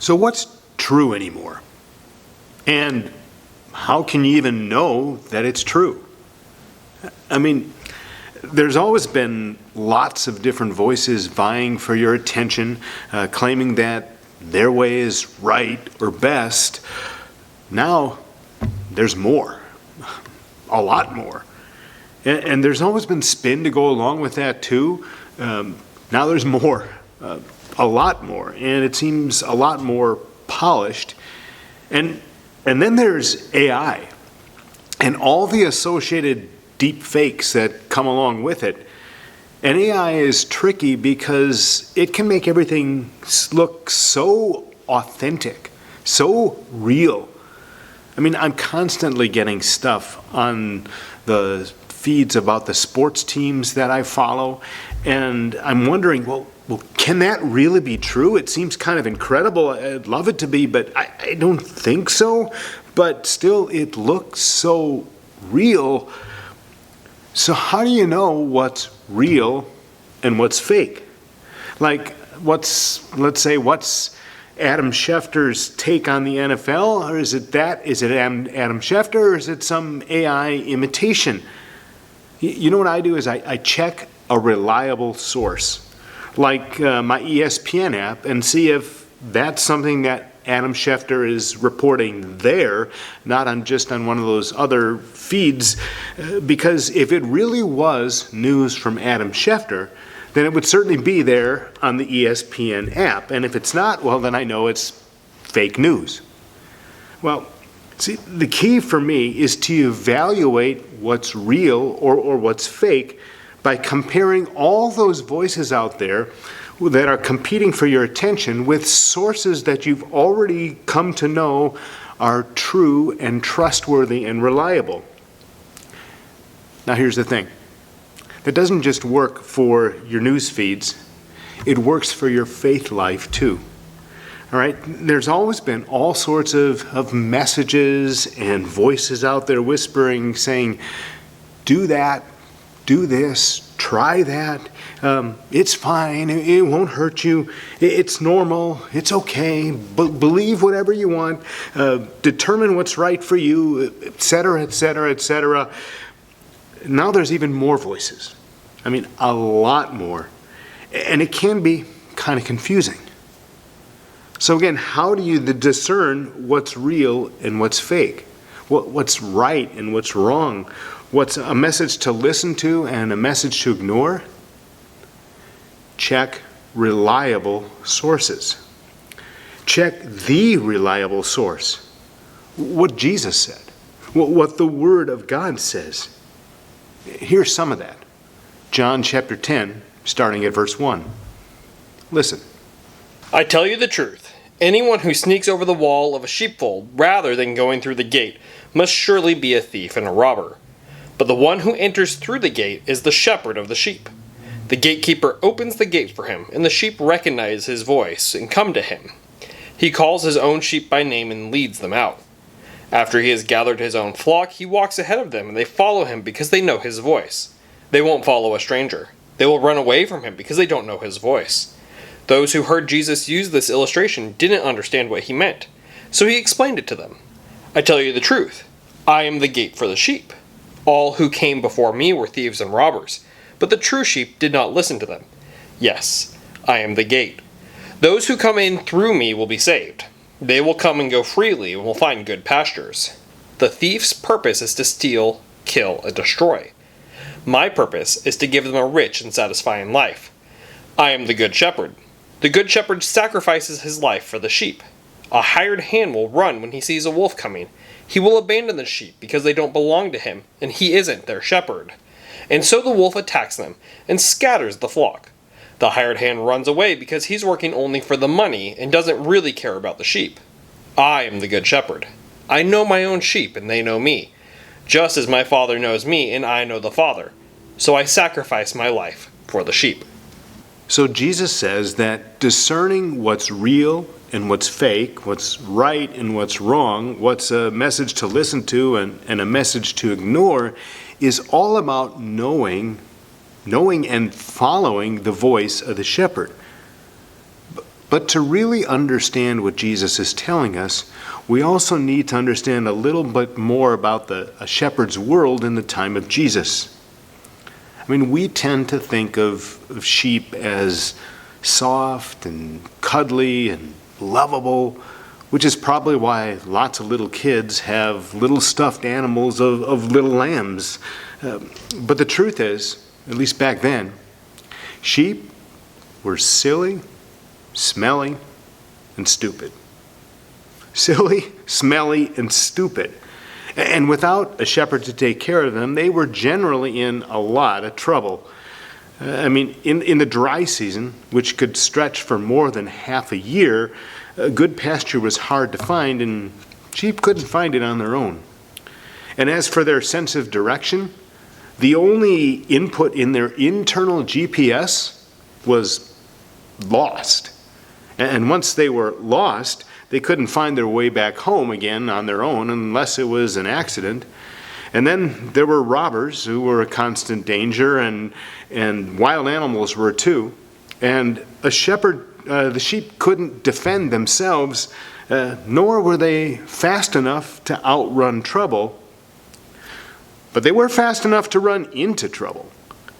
So what's true anymore? And how can you even know that it's true? I mean, there's always been lots of different voices vying for your attention, claiming that their way is right or best. Now, there's more, a lot more. And there's always been spin to go along with that too. Now there's more, a lot more, and it seems a lot more polished. And then there's AI and all the associated deep fakes that come along with it. And AI is tricky because it can make everything look so authentic, so real. I mean, I'm constantly getting stuff on the feeds about the sports teams that I follow, and I'm wondering, well, can that really be true? It seems kind of incredible. I'd love it to be, but I don't think so. But still, it looks so real. So how do you know what's real and what's fake? Like, what's Adam Schefter's take on the NFL? Or is it Adam Schefter, or is it some AI imitation? You know what I do is I check a reliable source, like my ESPN app, and see if that's something that Adam Schefter is reporting there, not just on one of those other feeds. Because if it really was news from Adam Schefter, then it would certainly be there on the ESPN app. And if it's not, well, then I know it's fake news. Well, see, the key for me is to evaluate what's real or what's fake by comparing all those voices out there that are competing for your attention with sources that you've already come to know are true and trustworthy and reliable. Now here's the thing. That doesn't just work for your news feeds, it works for your faith life too. All right, there's always been all sorts of messages and voices out there whispering, saying, do that, do this, try that, it's fine, it won't hurt you, it's normal, it's okay, believe whatever you want, determine what's right for you, etc., etc., etc. Now there's even more voices. I mean, a lot more. And it can be kind of confusing. So again, how do you discern what's real and what's fake? What's right and what's wrong? What's a message to listen to and a message to ignore? Check reliable sources. Check the reliable source. What Jesus said. What the Word of God says. Here's some of that. John chapter 10, starting at verse 1. Listen. I tell you the truth. Anyone who sneaks over the wall of a sheepfold rather than going through the gate must surely be a thief and a robber. But the one who enters through the gate is the shepherd of the sheep. The gatekeeper opens the gate for him, and the sheep recognize his voice and come to him. He calls his own sheep by name and leads them out. After he has gathered his own flock, he walks ahead of them, and they follow him because they know his voice. They won't follow a stranger. They will run away from him because they don't know his voice. Those who heard Jesus use this illustration didn't understand what he meant, so he explained it to them. I tell you the truth. I am the gate for the sheep. All who came before me were thieves and robbers, but the true sheep did not listen to them. Yes, I am the gate. Those who come in through me will be saved. They will come and go freely and will find good pastures. The thief's purpose is to steal, kill, and destroy. My purpose is to give them a rich and satisfying life. I am the good shepherd. The good shepherd sacrifices his life for the sheep. A hired hand will run when he sees a wolf coming. He will abandon the sheep because they don't belong to him, and he isn't their shepherd. And so the wolf attacks them and scatters the flock. The hired hand runs away because he's working only for the money and doesn't really care about the sheep. I am the good shepherd. I know my own sheep, and they know me, just as my Father knows me, and I know the Father. So I sacrifice my life for the sheep. So Jesus says that discerning what's real and what's fake, what's right and what's wrong, what's a message to listen to and a message to ignore, is all about knowing and following the voice of the shepherd. But to really understand what Jesus is telling us, we also need to understand a little bit more about a shepherd's world in the time of Jesus. I mean, we tend to think of sheep as soft and cuddly and lovable, which is probably why lots of little kids have little stuffed animals of little lambs. But the truth is, at least back then, sheep were silly, smelly, and stupid. Silly, smelly, and stupid. And without a shepherd to take care of them, they were generally in a lot of trouble. I mean, in the dry season, which could stretch for more than half a year, good pasture was hard to find, and sheep couldn't find it on their own. And as for their sense of direction, the only input in their internal GPS was lost. And once they were lost, they couldn't find their way back home again on their own unless it was an accident. And then there were robbers who were a constant danger, and wild animals were too. And a shepherd, the sheep couldn't defend themselves, nor were they fast enough to outrun trouble. But they were fast enough to run into trouble.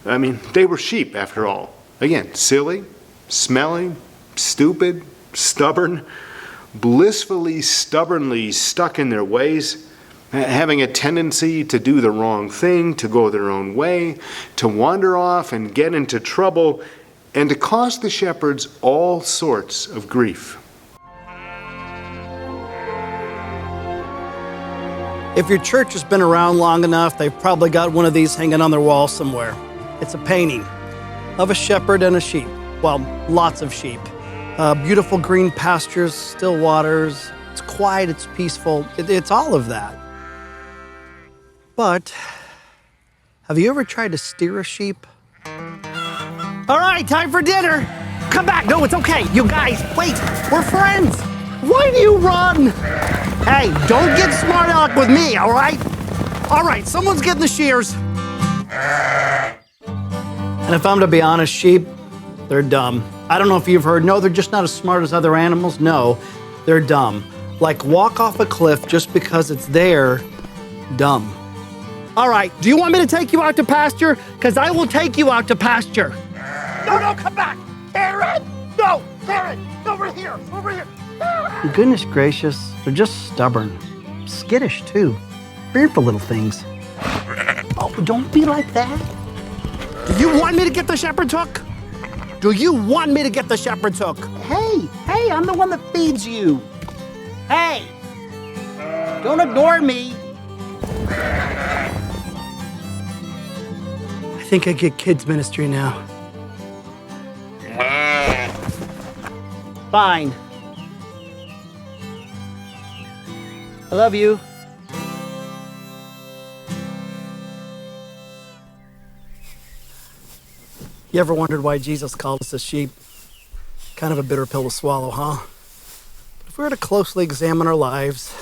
I mean, they were sheep after all. Again, silly, smelly, stupid, stubborn, blissfully, stubbornly stuck in their ways, having a tendency to do the wrong thing, to go their own way, to wander off and get into trouble, and to cause the shepherds all sorts of grief. If your church has been around long enough, they've probably got one of these hanging on their wall somewhere. It's a painting of a shepherd and a sheep. Well, lots of sheep. Beautiful green pastures, still waters. It's quiet, it's peaceful. It's all of that. But have you ever tried to steer a sheep? All right, time for dinner. Come back. No, it's okay. You guys, wait. We're friends. Why do you run? Hey, don't get smart aleck with me, all right? All right, someone's getting the shears. And if I'm to be honest, sheep, they're dumb. I don't know if you've heard, no, they're just not as smart as other animals. No, they're dumb. Like walk off a cliff just because it's there, dumb. All right, do you want me to take you out to pasture? Because I will take you out to pasture. No, come back. Aaron, no, Aaron, over here. Goodness gracious, they're just stubborn. Skittish, too. Fearful little things. Oh, don't be like that. Do you want me to get the shepherd's hook? Do you want me to get the shepherd's hook? Hey, I'm the one that feeds you. Hey, don't ignore me. I think I get kids ministry now. Fine. I love you. You ever wondered why Jesus called us a sheep? Kind of a bitter pill to swallow, huh? But if we were to closely examine our lives,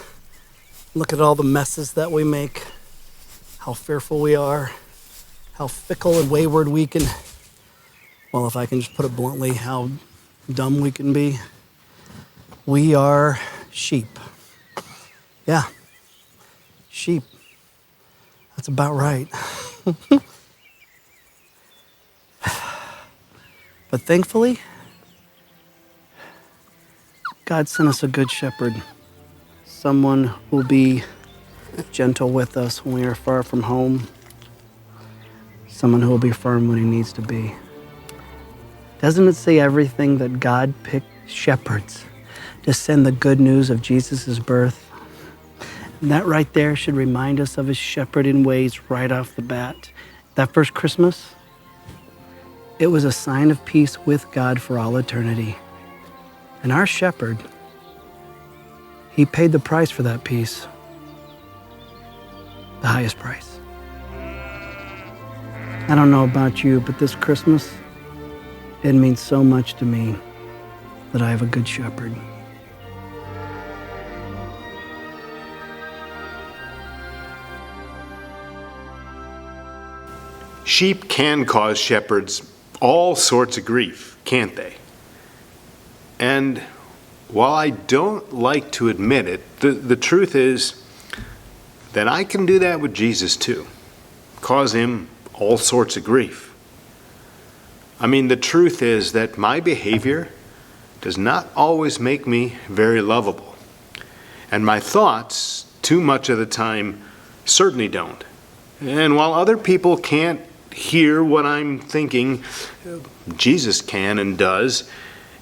look at all the messes that we make, how fearful we are, how fickle and wayward we can, well, if I can just put it bluntly, how dumb we can be. We are sheep. Yeah, sheep. That's about right. But thankfully, God sent us a good shepherd, someone who will be gentle with us when we are far from home, someone who will be firm when he needs to be. Doesn't it say everything that God picked shepherds to send the good news of Jesus' birth? And that right there should remind us of his shepherding ways right off the bat. That first Christmas, it was a sign of peace with God for all eternity. And our shepherd, he paid the price for that peace, the highest price. I don't know about you, but this Christmas, it means so much to me that I have a good shepherd. Sheep can cause shepherds all sorts of grief, can't they? And while I don't like to admit it, the truth is that I can do that with Jesus too, cause him all sorts of grief. I mean, the truth is that my behavior does not always make me very lovable. And my thoughts, too much of the time, certainly don't. And while other people can't hear what I'm thinking, Jesus can and does.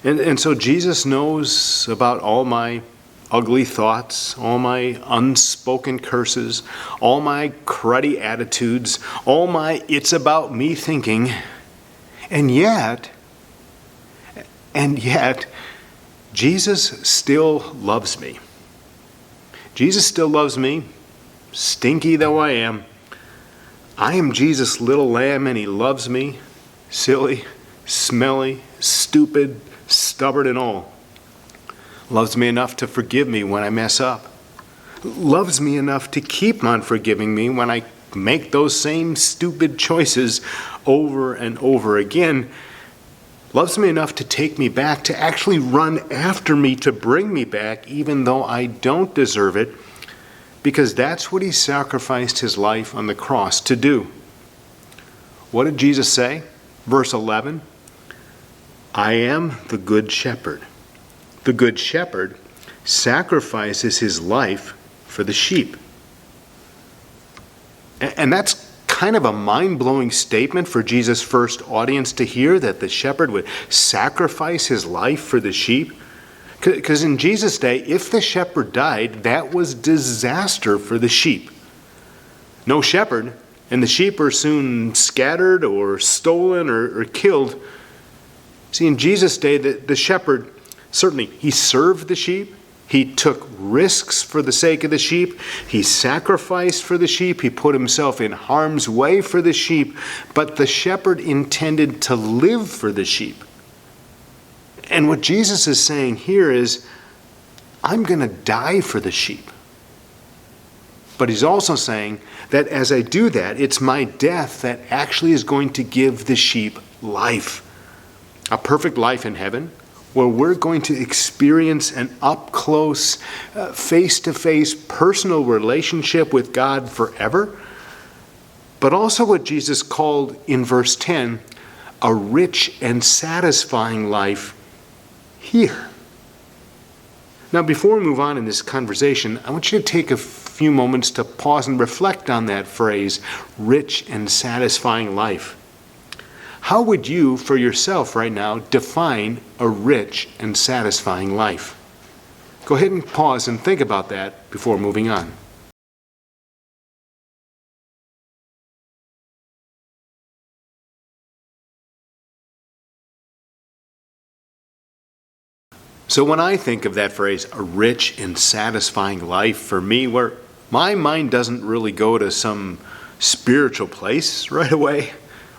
And so Jesus knows about all my ugly thoughts, all my unspoken curses, all my cruddy attitudes, all my it's about me thinking. And yet, Jesus still loves me. Jesus still loves me, stinky though I am. I am Jesus' little lamb, and he loves me, silly, smelly, stupid, stubborn, and all. Loves me enough to forgive me when I mess up. Loves me enough to keep on forgiving me when I make those same stupid choices over and over again. Loves me enough to take me back, to actually run after me, to bring me back, even though I don't deserve it, because that's what he sacrificed his life on the cross to do. What did Jesus say? Verse 11, I am the good shepherd. The good shepherd sacrifices his life for the sheep. And that's kind of a mind-blowing statement for Jesus' first audience to hear, that the shepherd would sacrifice his life for the sheep. Because in Jesus' day, if the shepherd died, that was disaster for the sheep. No shepherd, and the sheep are soon scattered or stolen or killed. See, in Jesus' day, the shepherd, certainly, he served the sheep. He took risks for the sake of the sheep. He sacrificed for the sheep. He put himself in harm's way for the sheep. But the shepherd intended to live for the sheep. And what Jesus is saying here is, I'm going to die for the sheep. But he's also saying that as I do that, it's my death that actually is going to give the sheep life. A perfect life in heaven, where we're going to experience an up-close, face-to-face personal relationship with God forever. But also what Jesus called in verse 10, a rich and satisfying life here. Now, before we move on in this conversation, I want you to take a few moments to pause and reflect on that phrase, rich and satisfying life. How would you, for yourself right now, define a rich and satisfying life? Go ahead and pause and think about that before moving on. So when I think of that phrase, a rich and satisfying life, for me, where my mind doesn't really go to some spiritual place right away.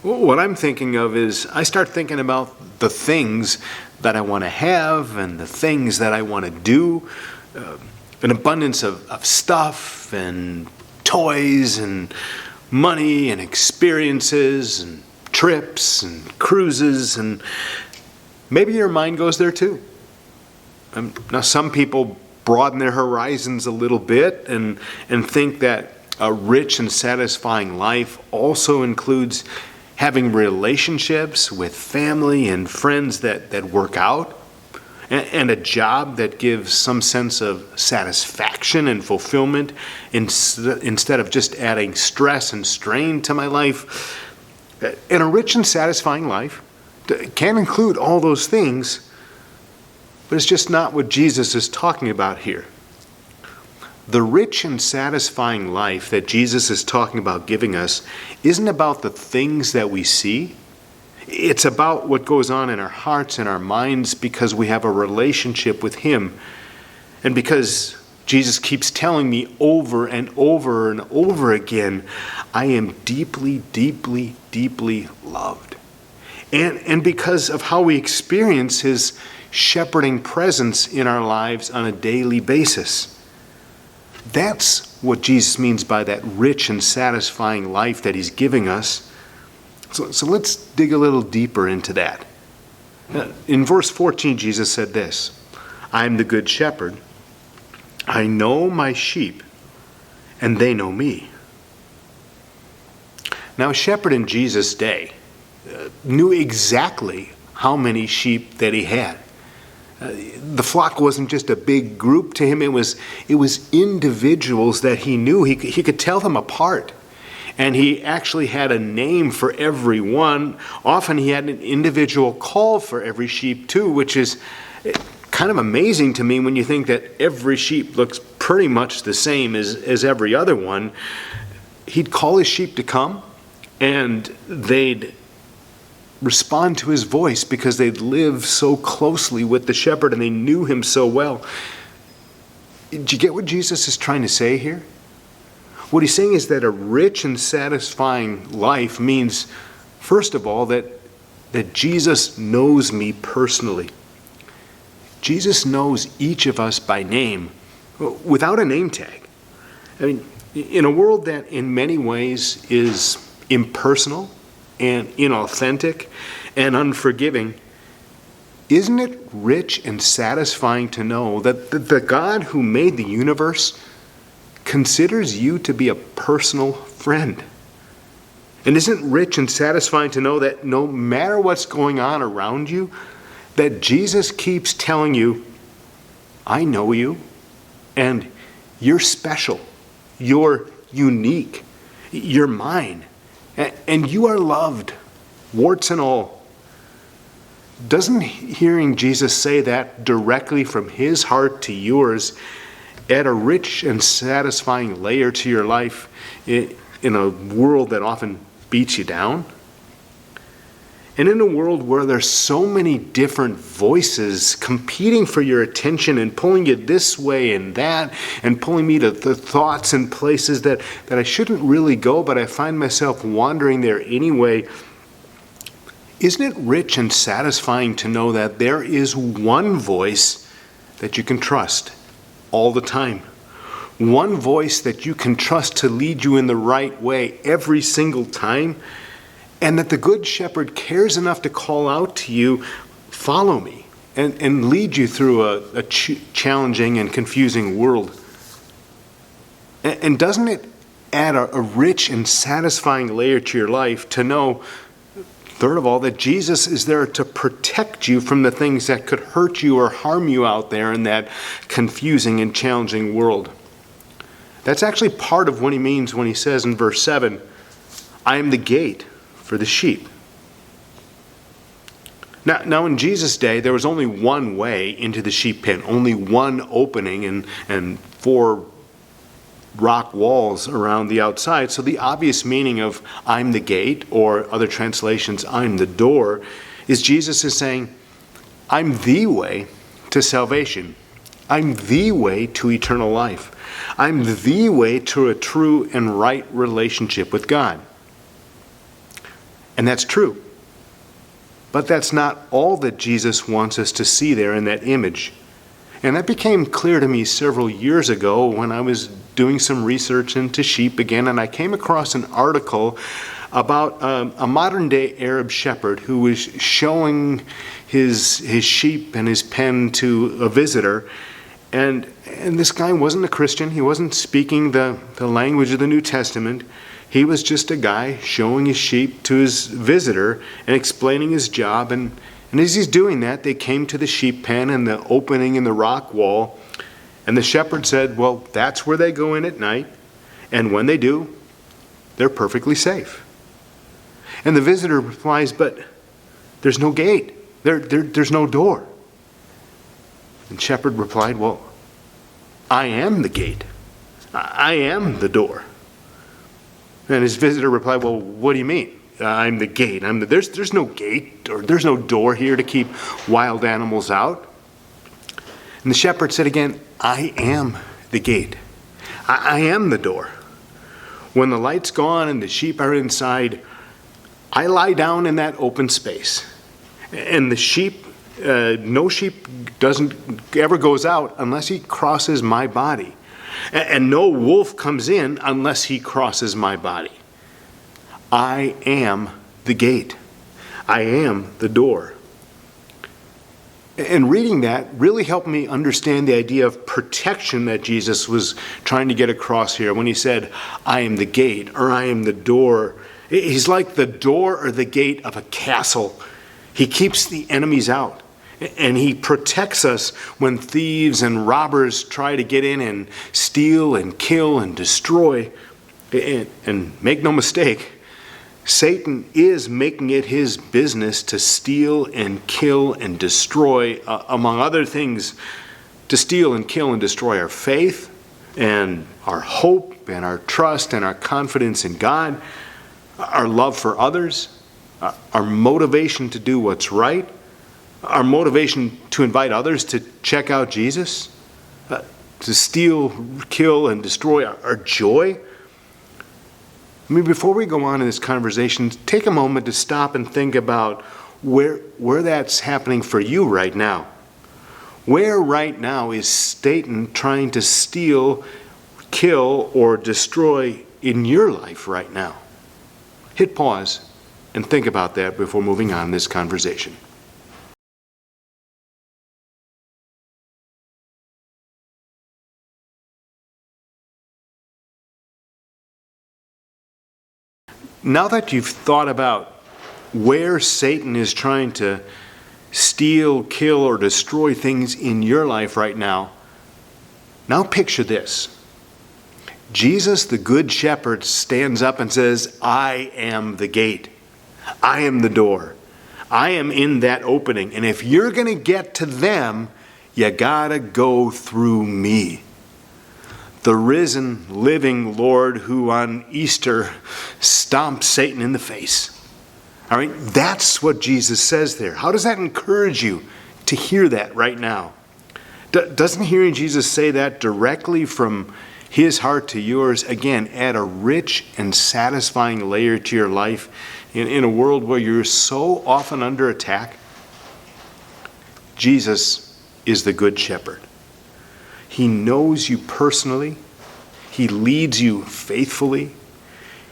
What I'm thinking of is I start thinking about the things that I want to have and the things that I want to do, an abundance of stuff and toys and money and experiences and trips and cruises, and maybe your mind goes there too. Now, some people broaden their horizons a little bit and think that a rich and satisfying life also includes having relationships with family and friends that work out, and a job that gives some sense of satisfaction and fulfillment instead of just adding stress and strain to my life. And a rich and satisfying life can include all those things, but it's just not what Jesus is talking about here. The rich and satisfying life that Jesus is talking about giving us isn't about the things that we see. It's about what goes on in our hearts and our minds because we have a relationship with Him. And because Jesus keeps telling me over and over and over again, I am deeply, deeply, deeply loved. And because of how we experience His shepherding presence in our lives on a daily basis. That's what Jesus means by that rich and satisfying life that He's giving us. So let's dig a little deeper into that. In verse 14, Jesus said this, "I am the good shepherd. I know my sheep, and they know me." Now, a shepherd in Jesus' day knew exactly how many sheep that he had. The flock wasn't just a big group to him. It was individuals that he knew. He could tell them apart. And he actually had a name for every one. Often he had an individual call for every sheep too, which is kind of amazing to me when you think that every sheep looks pretty much the same as every other one. He'd call his sheep to come, and they'd respond to his voice because they'd lived so closely with the shepherd and they knew him so well. Do you get what Jesus is trying to say here? What he's saying is that a rich and satisfying life means, first of all, that Jesus knows me personally. Jesus knows each of us by name, without a name tag. I mean, in a world that in many ways is impersonal and inauthentic and unforgiving, isn't it rich and satisfying to know that the God who made the universe considers you to be a personal friend? And isn't it rich and satisfying to know that no matter what's going on around you, that Jesus keeps telling you, "I know you, and you're special, you're unique, you're mine, and you are loved, warts and all"? Doesn't hearing Jesus say that directly from his heart to yours add a rich and satisfying layer to your life in a world that often beats you down? And in a world where there's so many different voices competing for your attention and pulling you this way and that, and pulling me to the thoughts and places that I shouldn't really go, but I find myself wandering there anyway, isn't it rich and satisfying to know that there is one voice that you can trust all the time? One voice that you can trust to lead you in the right way every single time? And that the Good Shepherd cares enough to call out to you, "Follow me," and lead you through a challenging and confusing world. And doesn't it add a rich and satisfying layer to your life to know, third of all, that Jesus is there to protect you from the things that could hurt you or harm you out there in that confusing and challenging world? That's actually part of what he means when he says in verse 7, "I am the gate for the sheep." Now in Jesus' day, there was only one way into the sheep pen, only one opening and 4 rock walls around the outside. So the obvious meaning of "I'm the gate," or other translations, "I'm the door," is Jesus is saying, "I'm the way to salvation. I'm the way to eternal life. I'm the way to a true and right relationship with God." And that's true. But that's not all that Jesus wants us to see there in that image. And that became clear to me several years ago when I was doing some research into sheep again, and I came across an article about a modern-day Arab shepherd who was showing his sheep and his pen to a visitor. And this guy wasn't a Christian. He wasn't speaking the language of the New Testament. He was just a guy showing his sheep to his visitor and explaining his job. And as he's doing that, they came to the sheep pen and the opening in the rock wall. And the shepherd said, "Well, that's where they go in at night. And when they do, they're perfectly safe." And the visitor replies, "But there's no gate. There's no door." And shepherd replied, "Well, I am the gate. I am the door." And his visitor replied, "Well, what do you mean? I'm the gate. There's no gate or there's no door here to keep wild animals out." And the shepherd said again, "I am the gate. I am the door. When the light's gone and the sheep are inside, I lie down in that open space. And the sheep, no sheep doesn't ever goes out unless he crosses my body. And no wolf comes in unless he crosses my body. I am the gate. I am the door." And reading that really helped me understand the idea of protection that Jesus was trying to get across here when he said, I am the gate, or I am the door. He's like the door or the gate of a castle. He keeps the enemies out, and he protects us when thieves and robbers try to get in and steal and kill and destroy. And make no mistake, Satan is making it his business to steal and kill and destroy, among other things, to steal and kill and destroy our faith and our hope and our trust and our confidence in God, our love for others, our motivation to do what's right, our motivation to invite others to check out Jesus, to steal, kill, and destroy our joy. I mean, before we go on in this conversation, take a moment to stop and think about where that's happening for you right now. Where right now is Satan trying to steal, kill, or destroy in your life right now? Hit pause and think about that before moving on in this conversation. Now that you've thought about where Satan is trying to steal, kill, or destroy things in your life right now, now picture this. Jesus, the Good Shepherd, stands up and says, I am the gate. I am the door. I am in that opening. And if you're going to get to them, you gotta go through me. The risen, living Lord who on Easter stomped Satan in the face. All right, that's what Jesus says there. How does that encourage you to hear that right now? Doesn't hearing Jesus say that directly from his heart to yours, again, add a rich and satisfying layer to your life in a world where you're so often under attack? Jesus is the Good Shepherd. He knows you personally. He leads you faithfully.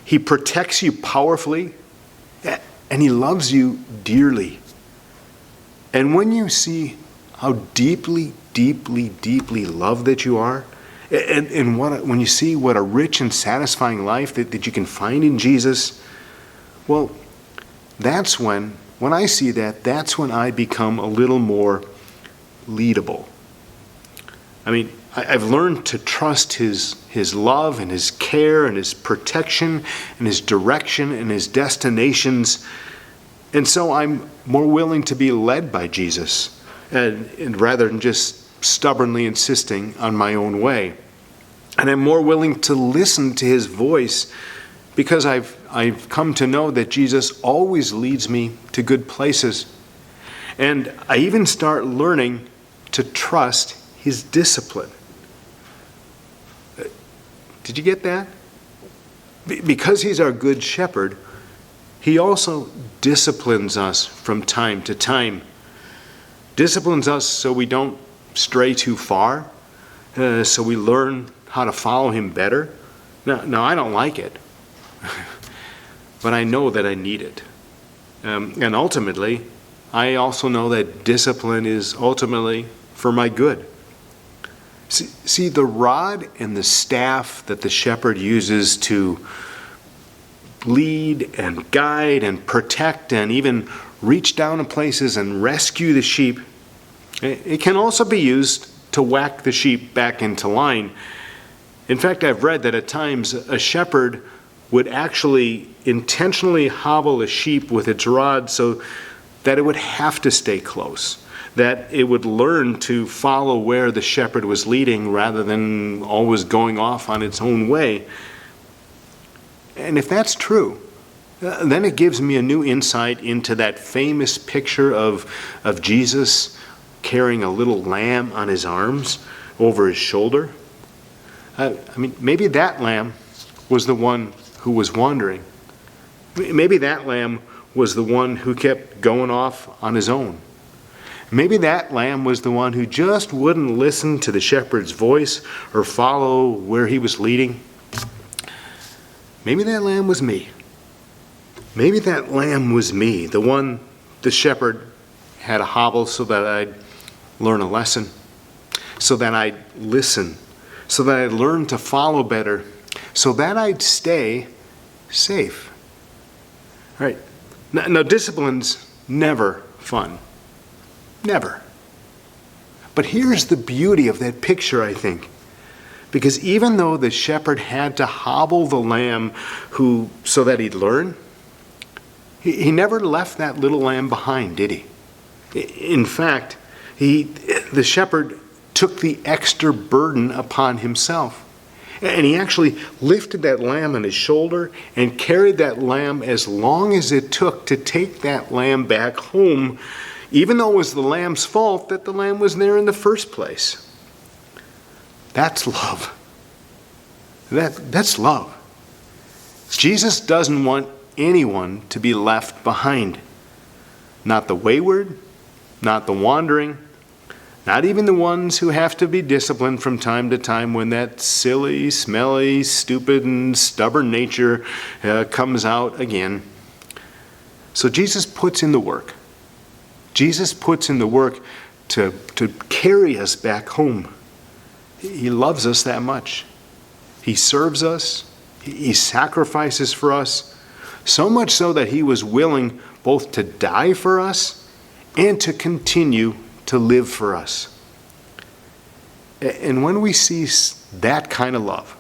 He protects you powerfully. And he loves you dearly. And when you see how deeply, deeply, deeply loved that you are, and when you see what a rich and satisfying life that you can find in Jesus, well, that's when I see that, that's when I become a little more leadable. I mean, I've learned to trust his love and his care and his protection and his direction and his destinations. And so I'm more willing to be led by Jesus and rather than just stubbornly insisting on my own way. And I'm more willing to listen to his voice because I've come to know that Jesus always leads me to good places. And I even start learning to trust his discipline. Did you get that? Because he's our good shepherd, he also disciplines us from time to time. Disciplines us so we don't stray too far, so we learn how to follow him better. Now I don't like it, but I know that I need it. And ultimately, I also know that discipline is ultimately for my good. See, the rod and the staff that the shepherd uses to lead and guide and protect and even reach down in places and rescue the sheep, it can also be used to whack the sheep back into line. In fact, I've read that at times a shepherd would actually intentionally hobble a sheep with its rod so that it would have to stay close, that it would learn to follow where the shepherd was leading rather than always going off on its own way. And if that's true, then it gives me a new insight into that famous picture of Jesus carrying a little lamb on his arms over his shoulder. I mean, maybe that lamb was the one who was wandering. Maybe that lamb was the one who kept going off on his own. Maybe that lamb was the one who just wouldn't listen to the shepherd's voice or follow where he was leading. Maybe that lamb was me. Maybe that lamb was me, the one the shepherd had a hobble so that I'd learn a lesson, so that I'd listen, so that I'd learn to follow better, so that I'd stay safe. All right. Now, discipline's never fun. Never. But here's the beauty of that picture, I think. Because even though the shepherd had to hobble the lamb so that he'd learn, he never left that little lamb behind, did he? In fact, the shepherd took the extra burden upon himself. And he actually lifted that lamb on his shoulder and carried that lamb as long as it took to take that lamb back home, even though it was the lamb's fault that the lamb was there in the first place. That's love. That's love. Jesus doesn't want anyone to be left behind. Not the wayward, not the wandering, not even the ones who have to be disciplined from time to time when that silly, smelly, stupid, and stubborn nature comes out again. So Jesus puts in the work. Jesus puts in the work to carry us back home. He loves us that much. He serves us. He sacrifices for us, so much so that he was willing both to die for us and to continue to live for us. And when we see that kind of love,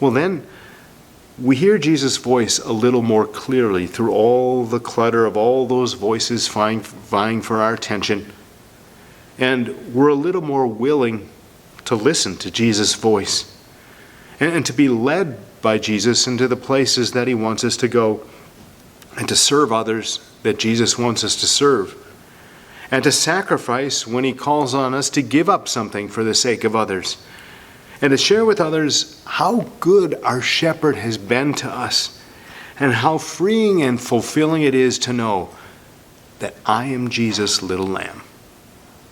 well, then we hear Jesus' voice a little more clearly through all the clutter of all those voices vying for our attention. And we're a little more willing to listen to Jesus' voice and to be led by Jesus into the places that he wants us to go, and to serve others that Jesus wants us to serve, and to sacrifice when he calls on us to give up something for the sake of others, and to share with others how good our shepherd has been to us, and how freeing and fulfilling it is to know that I am Jesus' little lamb.